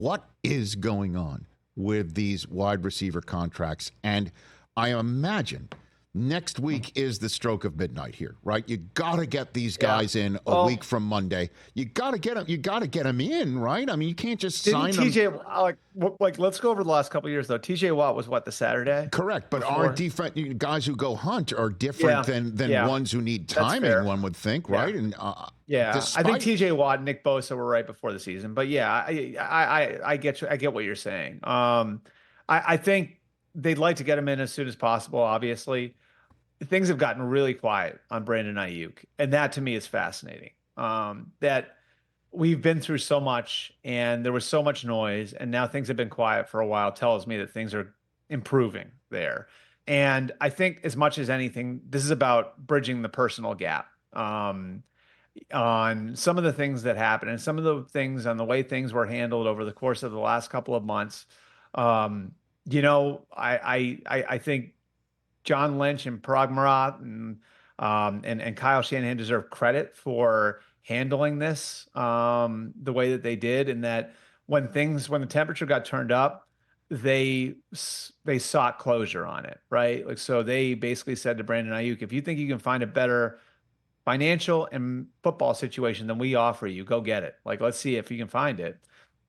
What is going on with these wide receiver contracts? And I imagine next week is the stroke of midnight here, right? You got to get these guys in a week from Monday. You got to get them. You got to get them in, right? I mean, you can't just sign them. TJ, like, let's go over the last couple of years though. TJ Watt was what, the Saturday? Correct, but before? our defense guys who go hunt are different than ones who need timing. One would think, right? And I think TJ Watt and Nick Bosa were right before the season, but I get you. I get what you're saying. I think they'd like to get him in as soon as possible. Obviously, things have gotten really quiet on Brandon Aiyuk, and that to me is fascinating. That we've been through so much, and there was so much noise, and now things have been quiet for a while. Tells me that things are improving there, and I think as much as anything, this is about bridging the personal gap. On some of the things that happened and some of the things on the way things were handled over the course of the last couple of months. I think John Lynch and Parag Marat and Kyle Shanahan deserve credit for handling this the way that they did, and that when the temperature got turned up, they sought closure on it, right? Like, so they basically said to Brandon Aiyuk, if you think you can find a better financial and football situation than we offer you, go get it. Like, let's see if you can find it.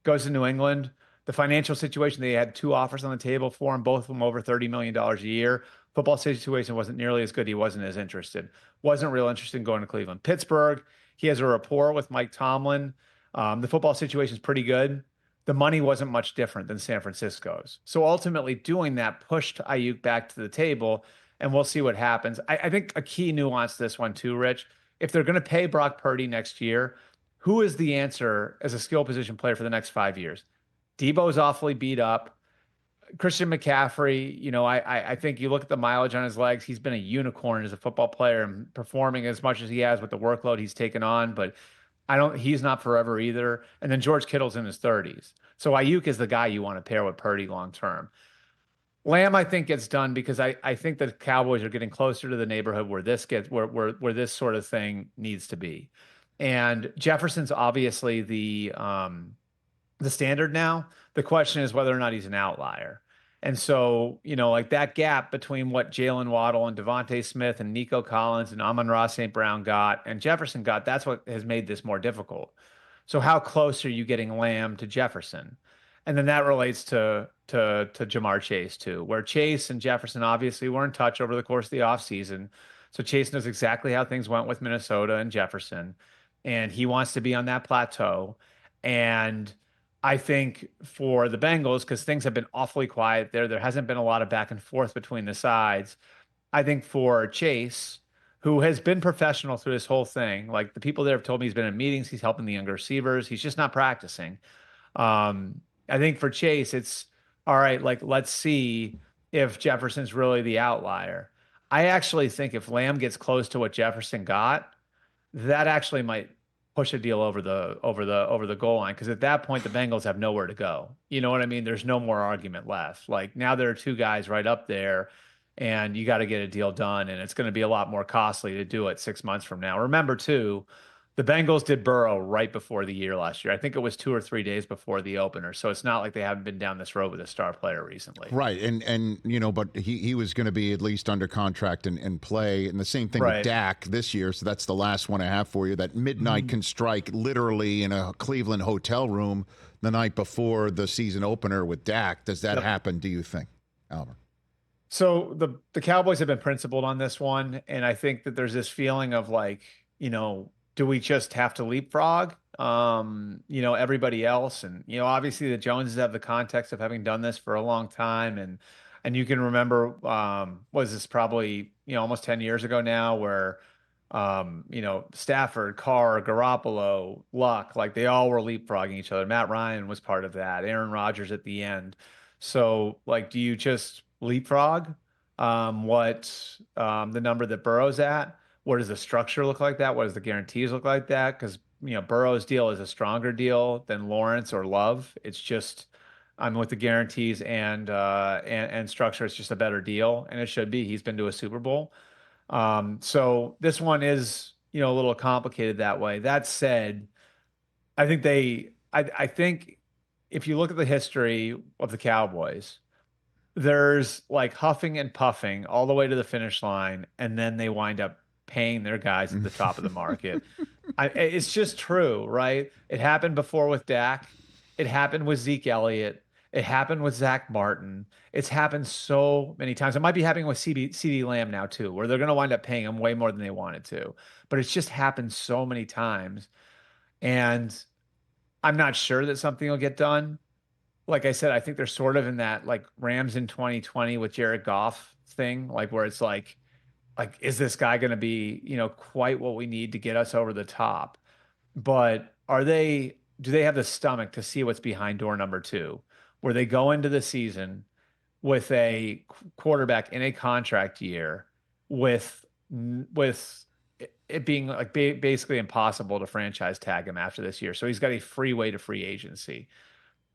Goes to New England. The financial situation, they had two offers on the table for him, both of them over $30 million a year. Football situation wasn't nearly as good. He wasn't as interested. Wasn't real interested in going to Cleveland. Pittsburgh, he has a rapport with Mike Tomlin. The football situation is pretty good. The money wasn't much different than San Francisco's. So ultimately doing that pushed Aiyuk back to the table, and we'll see what happens. I think a key nuance to this one too, Rich, if they're going to pay Brock Purdy next year, who is the answer as a skill position player for the next 5 years? Debo's awfully beat up. Christian McCaffrey, I think you look at the mileage on his legs, he's been a unicorn as a football player and performing as much as he has with the workload he's taken on, but he's not forever either. And then George Kittle's in his 30s. So Aiyuk is the guy you want to pair with Purdy long term. Lamb, I think, gets done because I think the Cowboys are getting closer to the neighborhood where this sort of thing needs to be. And Jefferson's obviously the standard now. The question is whether or not he's an outlier. And so, like that gap between what Jalen Waddle and Devontae Smith and Nico Collins and Amon-Ra St. Brown got and Jefferson got, that's what has made this more difficult. So how close are you getting Lamb to Jefferson? And then that relates to Ja'Marr Chase too, where Chase and Jefferson obviously were in touch over the course of the offseason. So Chase knows exactly how things went with Minnesota and Jefferson, and he wants to be on that plateau. And I think for the Bengals, because things have been awfully quiet there hasn't been a lot of back and forth between the sides. I think for Chase, who has been professional through this whole thing, like the people there have told me he's been in meetings, he's helping the younger receivers, he's just not practicing. I think for Chase, it's all right, like, let's see if Jefferson's really the outlier. I actually think if Lamb gets close to what Jefferson got, that actually might push a deal over the goal line, because at that point the Bengals have nowhere to go. You know what I mean? There's no more argument left. Like, now there are two guys right up there, and you got to get a deal done, and it's going to be a lot more costly to do it 6 months from now. Remember too, the Bengals did Burrow right before the year last year. I think it was 2 or 3 days before the opener. So it's not like they haven't been down this road with a star player recently. Right. And but he was going to be at least under contract and play. And the same thing with Dak this year. So that's the last one I have for you. That midnight can strike literally in a Cleveland hotel room the night before the season opener with Dak. Does that happen, do you think, Albert? So the Cowboys have been principled on this one. And I think that there's this feeling of like, do we just have to leapfrog, everybody else? And, obviously the Joneses have the context of having done this for a long time. And you can remember, was this probably, almost 10 years ago now, where, Stafford, Carr, Garoppolo, Luck, like they all were leapfrogging each other. Matt Ryan was part of that, Aaron Rodgers at the end. So like, do you just leapfrog what the number that Burrow's at? What does the structure look like that? What does the guarantees look like that? Because, Burrow's deal is a stronger deal than Lawrence or Love. It's just, with the guarantees and structure, it's just a better deal. And it should be. He's been to a Super Bowl. So this one is, a little complicated that way. That said, I think if you look at the history of the Cowboys, there's like huffing and puffing all the way to the finish line, and then they wind up paying their guys at the top of the market. It's just true, right? It happened before with Dak. It happened with Zeke Elliott. It happened with Zach Martin. It's happened so many times. It might be happening with CeeDee Lamb now too, where they're going to wind up paying him way more than they wanted to. But it's just happened so many times. And I'm not sure that something will get done. Like I said, I think they're sort of in that like Rams in 2020 with Jared Goff thing, like where it's like, is this guy going to be, quite what we need to get us over the top? But do they have the stomach to see what's behind door number 2, where they go into the season with a quarterback in a contract year with it being like basically impossible to franchise tag him after this year. So he's got a free way to free agency.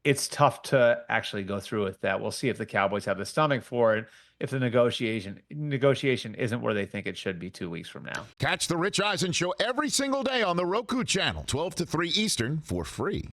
It's tough to actually go through with that. We'll see if the Cowboys have the stomach for it, if the negotiation isn't where they think it should be 2 weeks from now. Catch the Rich Eisen Show every single day on the Roku channel, 12 to 3 Eastern, for free.